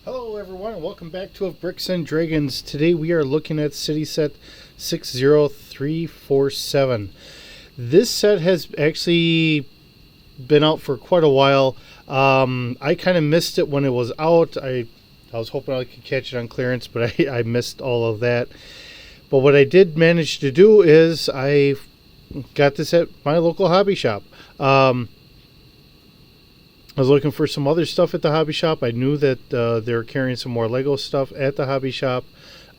Hello everyone and welcome back to Of Bricks and Dragons. Today we are looking at City Set 60347. This set has actually been out for quite a while. I kind of missed it when it was out. I was hoping I could catch it on clearance, but I missed all of that. But what I did manage to do is I got this at my local hobby shop. I was looking for some other stuff at the hobby shop. I knew that they were carrying some more Lego stuff at the hobby shop.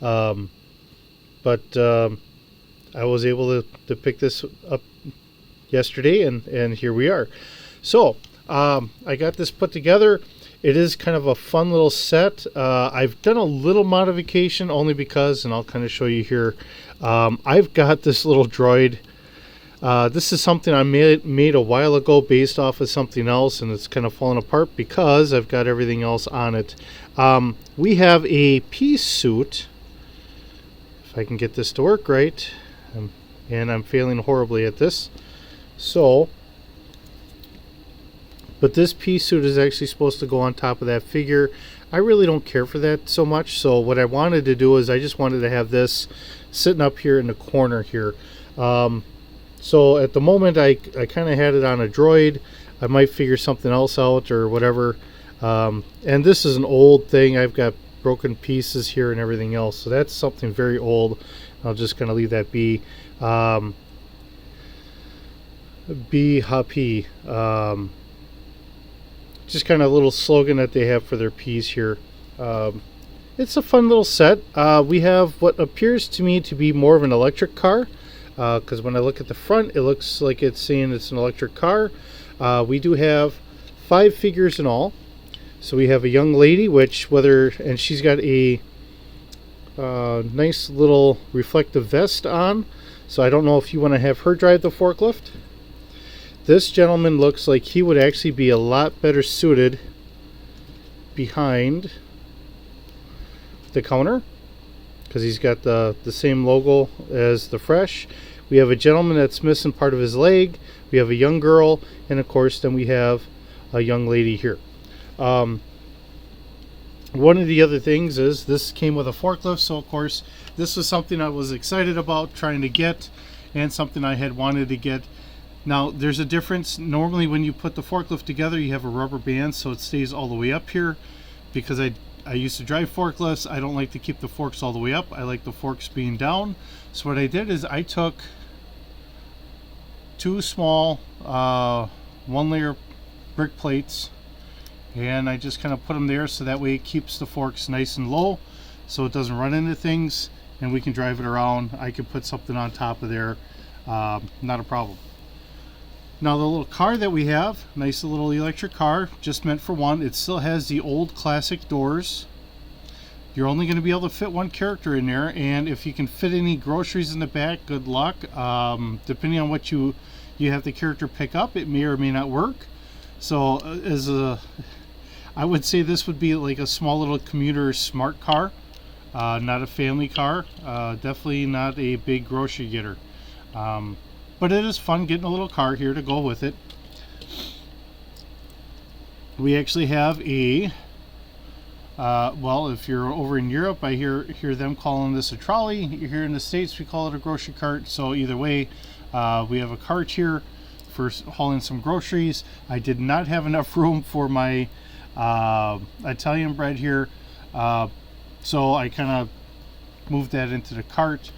But I was able to pick this up yesterday, and here we are. So I got this put together. It is kind of a fun little set. I've done a little modification only because, and I'll kind of show you here, I've got this little droid. This is something I made a while ago based off of something else, and it's kind of fallen apart because I've got everything else on it. We have a pea suit, if I can get this to work right, and I'm failing horribly at this. But this pea suit is actually supposed to go on top of that figure. I really don't care for that so much, so what I wanted to do is I just wanted to have this sitting up here in the corner here. So at the moment I kind of had it on a droid. I might figure something else out or whatever. And this is an old thing. I've got broken pieces here and everything else. So that's something very old. I'll just kind of leave that be. Be happy. Just kind of a little slogan that they have for their piece here. It's a fun little set. We have what appears to me to be more of an electric car. Because when I look at the front, it looks like it's saying it's an electric car. We do have 5 figures in all. So we have a young lady, and she's got a nice little reflective vest on. So I don't know if you want to have her drive the forklift. This gentleman looks like he would actually be a lot better suited behind the counter, because he's got the same logo as the Fresh. We have a gentleman that's missing part of his leg. We have a young girl, and of course then we have a young lady here. One of the other things is this came with a forklift, so of course this was something I was excited about trying to get, and something I had wanted to get. Now there's a difference. Normally when you put the forklift together, you have a rubber band so it stays all the way up here. Because I used to drive forklifts, I don't like to keep the forks all the way up. I like the forks being down. So what I did is I took 2 small 1-layer brick plates, and I just kind of put them there so that way it keeps the forks nice and low so it doesn't run into things, and we can drive it around. I can put something on top of there, not a problem. Now the little car that we have, nice little electric car, just meant for one. It still has the old classic doors. You're only going to be able to fit 1 character in there, and if you can fit any groceries in the back, good luck. Depending on what you have the character pick up, it may or may not work. So I would say this would be like a small little commuter smart car, not a family car, definitely not a big grocery getter. But it is fun getting a little car here to go with it. We actually have a, well, if you're over in Europe, I hear them calling this a trolley. Here in the States, we call it a grocery cart. So either way, we have a cart here for hauling some groceries. I did not have enough room for my Italian bread here, so I kind of moved that into the cart.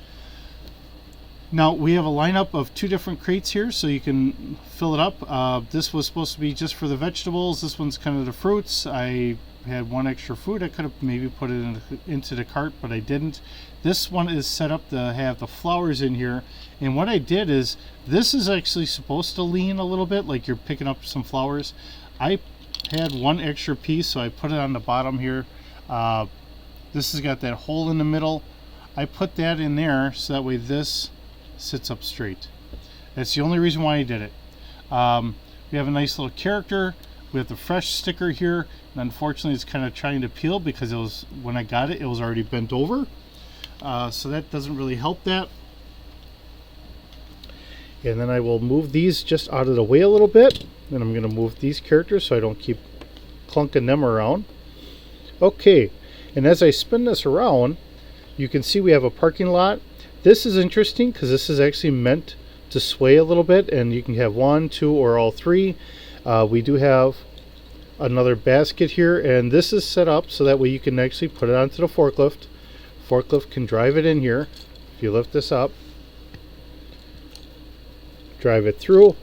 Now we have a lineup of 2 different crates here, so you can fill it up. This was supposed to be just for the vegetables. This one's kind of the fruits. I had 1 extra fruit. I could have maybe put it into the cart, but I didn't. This one is set up to have the flowers in here, and what I did is this is actually supposed to lean a little bit like you're picking up some flowers. I had 1 extra piece, so I put it on the bottom here. This has got that hole in the middle. I put that in there so that way this sits up straight. That's the only reason why I did it. We have a nice little character. We have the Fresh sticker here, and unfortunately it's kind of trying to peel because it was, when I got it, it was already bent over. So that doesn't really help that. And then I will move these just out of the way a little bit. Then I'm going to move these characters so I don't keep clunking them around. Okay, and as I spin this around, you can see we have a parking lot. This is interesting because this is actually meant to sway a little bit, and you can have one, two, or all three. We do have another basket here, and this is set up so that way you can actually put it onto the forklift. Forklift can drive it in here. If you lift this up, drive it through,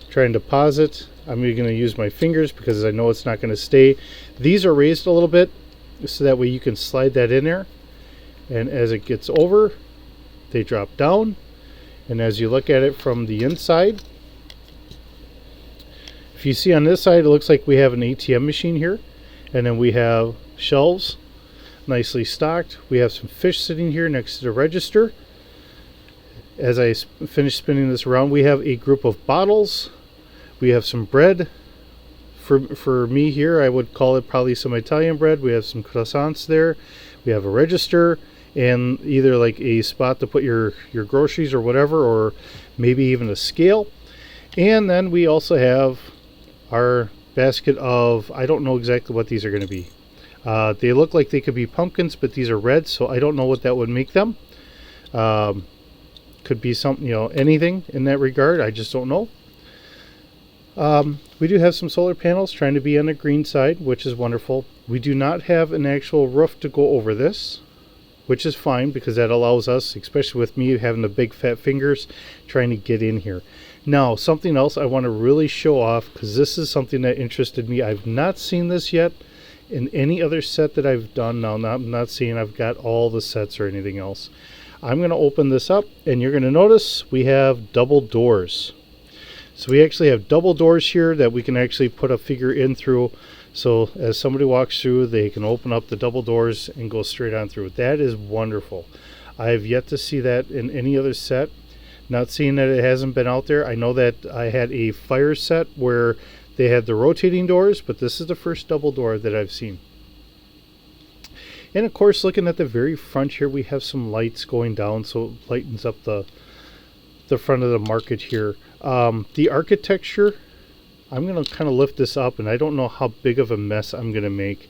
try and deposit. I'm going to use my fingers because I know it's not going to stay. These are raised a little bit so that way you can slide that in there, and as it gets over, they drop down. And as you look at it from the inside, if you see on this side, it looks like we have an ATM machine here, and then we have shelves nicely stocked. We have some fish sitting here next to the register. As I finish spinning this around, we have a group of bottles. We have some bread. For me here, I would call it probably some Italian bread. We have some croissants there. We have a register and either like a spot to put your groceries or whatever, or maybe even a scale. And then we also have our basket of, I don't know exactly what these are going to be. They look like they could be pumpkins, but these are red, so I don't know what that would make them. Could be something, anything in that regard. I just don't know. We do have some solar panels trying to be on the green side, which is wonderful. We do not have an actual roof to go over this, which is fine because that allows us, especially with me having the big fat fingers, trying to get in here. Now, something else I want to really show off, because this is something that interested me. I've not seen this yet in any other set that I've done. Now, I'm not saying I've got all the sets or anything else. I'm going to open this up, and you're going to notice we have double doors. So we actually have double doors here that we can actually put a figure in through. So as somebody walks through, they can open up the double doors and go straight on through. That is wonderful. I have yet to see that in any other set. Not seeing that it hasn't been out there. I know that I had a fire set where they had the rotating doors, but this is the first double door that I've seen. And of course, looking at the very front here, we have some lights going down, so it lightens up the front of the market here. The architecture, I'm going to kind of lift this up, and I don't know how big of a mess I'm going to make,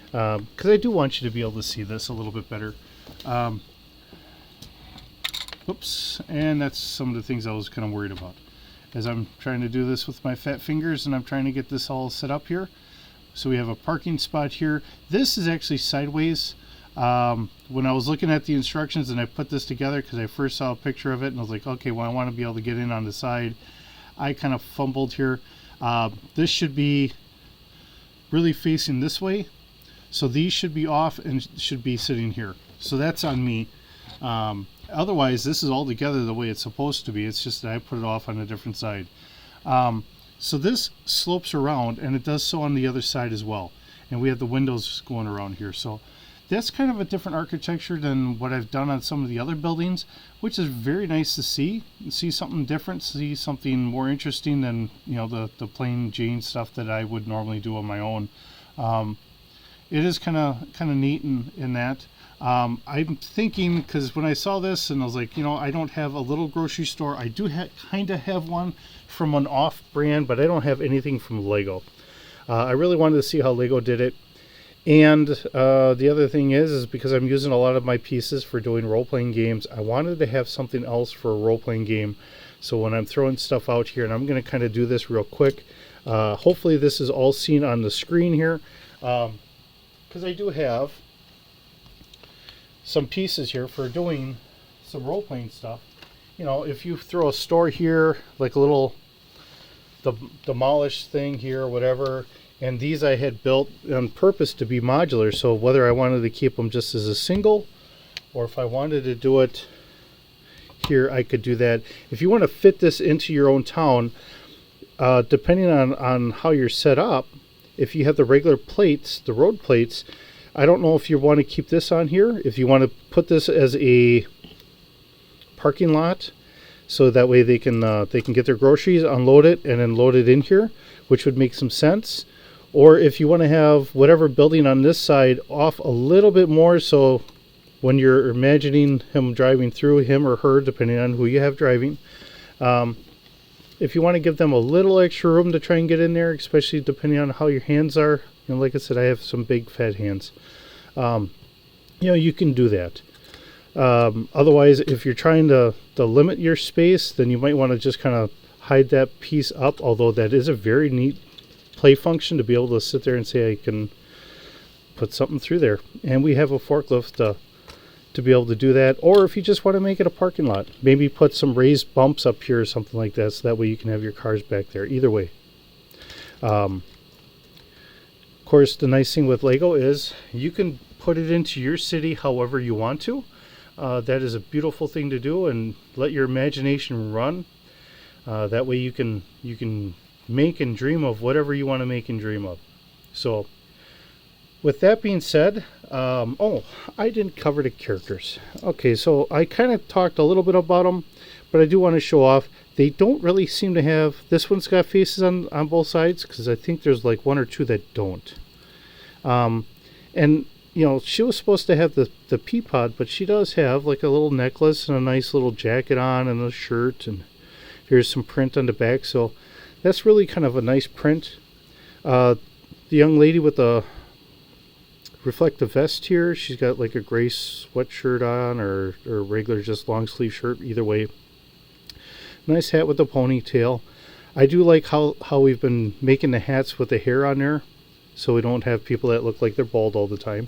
because I do want you to be able to see this a little bit better. Oops, and that's some of the things I was kind of worried about as I'm trying to do this with my fat fingers, and I'm trying to get this all set up here. So we have a parking spot here. This is actually sideways. When I was looking at the instructions and I put this together, because I first saw a picture of it and I was like, okay, well, I want to be able to get in on the side. I kind of fumbled here. This should be really facing this way, so these should be off and should be sitting here. So that's on me. Otherwise, this is all together the way it's supposed to be. It's just that I put it off on a different side. So this slopes around, and it does so on the other side as well. And we have the windows going around here. So that's kind of a different architecture than what I've done on some of the other buildings, which is very nice to see. See something different, see something more interesting than the plain Jane stuff that I would normally do on my own. It is kind of neat in that. I'm thinking, because when I saw this and I was like, I don't have a little grocery store. I do kind of have one from an off-brand, but I don't have anything from Lego. I really wanted to see how Lego did it. And the other thing is because I'm using a lot of my pieces for doing role-playing games, I wanted to have something else for a role-playing game. So when I'm throwing stuff out here, and I'm going to kind of do this real quick, hopefully this is all seen on the screen here, because I do have some pieces here for doing some role-playing stuff. If you throw a store here, like a little demolished thing here or whatever, and these I had built on purpose to be modular, so whether I wanted to keep them just as a single or if I wanted to do it here, I could do that. If you want to fit this into your own town, depending on how you're set up, if you have the regular plates, the road plates, I don't know if you want to keep this on here, if you want to put this as a parking lot, so that way they can get their groceries, unload it, and then load it in here, which would make some sense. Or if you want to have whatever building on this side off a little bit more, so when you're imagining him driving through, him or her, depending on who you have driving, if you want to give them a little extra room to try and get in there, especially depending on how your hands are, You know, like I said, I have some big fat hands. You know, you can do that. Otherwise, if you're trying to limit your space, then you might want to just kind of hide that piece up, although that is a very neat play function to be able to sit there and say I can put something through there. And we have a forklift to be able to do that. Or if you just want to make it a parking lot, maybe put some raised bumps up here or something like that, so that way you can have your cars back there. Either way. Of course, the nice thing with Lego is you can put it into your city however you want to. That is a beautiful thing to do, and let your imagination run. That way you can make and dream of whatever you want to make and dream of. So with that being said, oh, I didn't cover the characters. Okay, so I kind of talked a little bit about them, but I do want to show off. They don't really seem to have, this one's got faces on both sides, because I think there's like one or two that don't. And you know, she was supposed to have the Peapod, but she does have like a little necklace and a nice little jacket on and a shirt, and here's some print on the back, so that's really kind of a nice print. The young lady with the reflective vest here, she's got like a gray sweatshirt on, or regular just long sleeve shirt, either way. Nice hat with the ponytail. I do like how we've been making the hats with the hair on there, so we don't have people that look like they're bald all the time.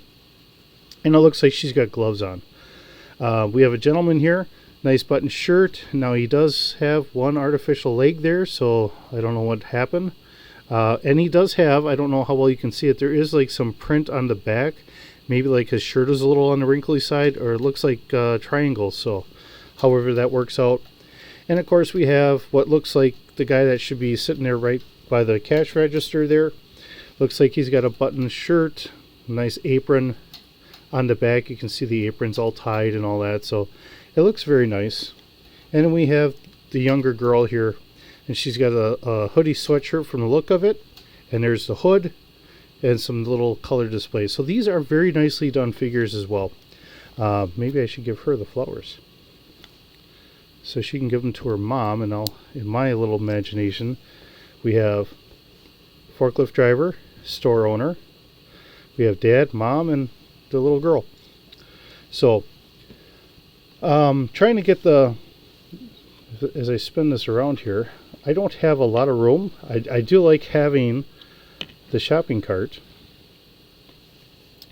And it looks like she's got gloves on. We have a gentleman here, nice button shirt. Now he does have one artificial leg there, so I don't know what happened. And he does have, I don't know how well you can see it, there is like some print on the back. Maybe like his shirt is a little on the wrinkly side, or it looks like triangles, so however that works out. And of course we have what looks like the guy that should be sitting there right by the cash register there. Looks like he's got a button shirt, nice apron. On the back you can see the apron's all tied and all that, so it looks very nice. And then we have the younger girl here, and she's got a hoodie sweatshirt from the look of it, and there's the hood and some little color displays. So these are very nicely done figures as well. Maybe I should give her the flowers so she can give them to her mom. And I'll, in my little imagination, we have forklift driver, store owner, we have dad, mom, and the little girl. So trying to get the, as I spin this around here, I don't have a lot of room. I do like having the shopping cart,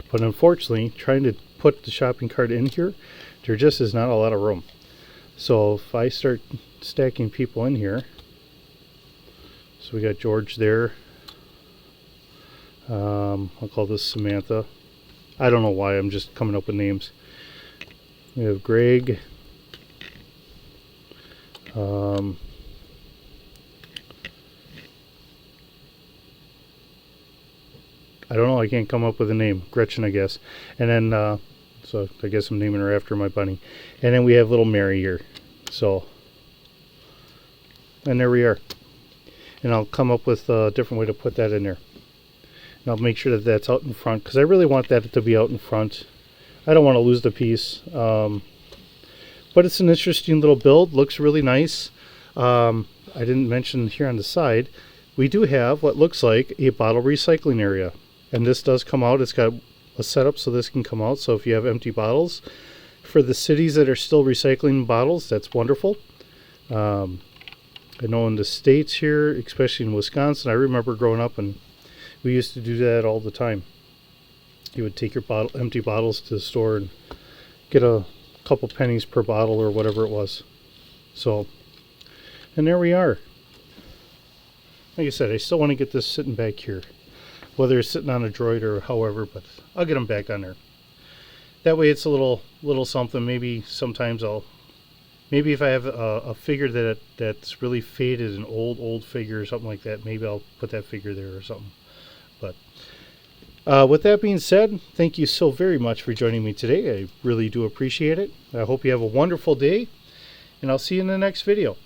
but unfortunately trying to put the shopping cart in here, there just is not a lot of room. So if I start stacking people in here, so we got George there, I'll call this Samantha. I don't know why, I'm just coming up with names. We have Greg. I don't know, I can't come up with a name. Gretchen, I guess. And then, so I guess I'm naming her after my bunny. And then we have little Mary here. So, and there we are. And I'll come up with a different way to put that in there. And I'll make sure that that's out in front, because I really want that to be out in front. I don't want to lose the piece. But it's an interesting little build. Looks really nice. I didn't mention here on the side, we do have what looks like a bottle recycling area. And this does come out. It's got a setup so this can come out. So if you have empty bottles, for the cities that are still recycling bottles, that's wonderful. I know in the States here, especially in Wisconsin, I remember growing up and we used to do that all the time. You would take your empty bottles to the store and get a couple pennies per bottle or whatever it was. So, and there we are. Like I said, I still want to get this sitting back here, whether it's sitting on a droid or however, but I'll get them back on there. That way it's a little something. Maybe sometimes maybe if I have a figure that's really faded, an old figure or something like that, maybe I'll put that figure there or something. But with that being said, thank you so very much for joining me today. I really do appreciate it. I hope you have a wonderful day, and I'll see you in the next video.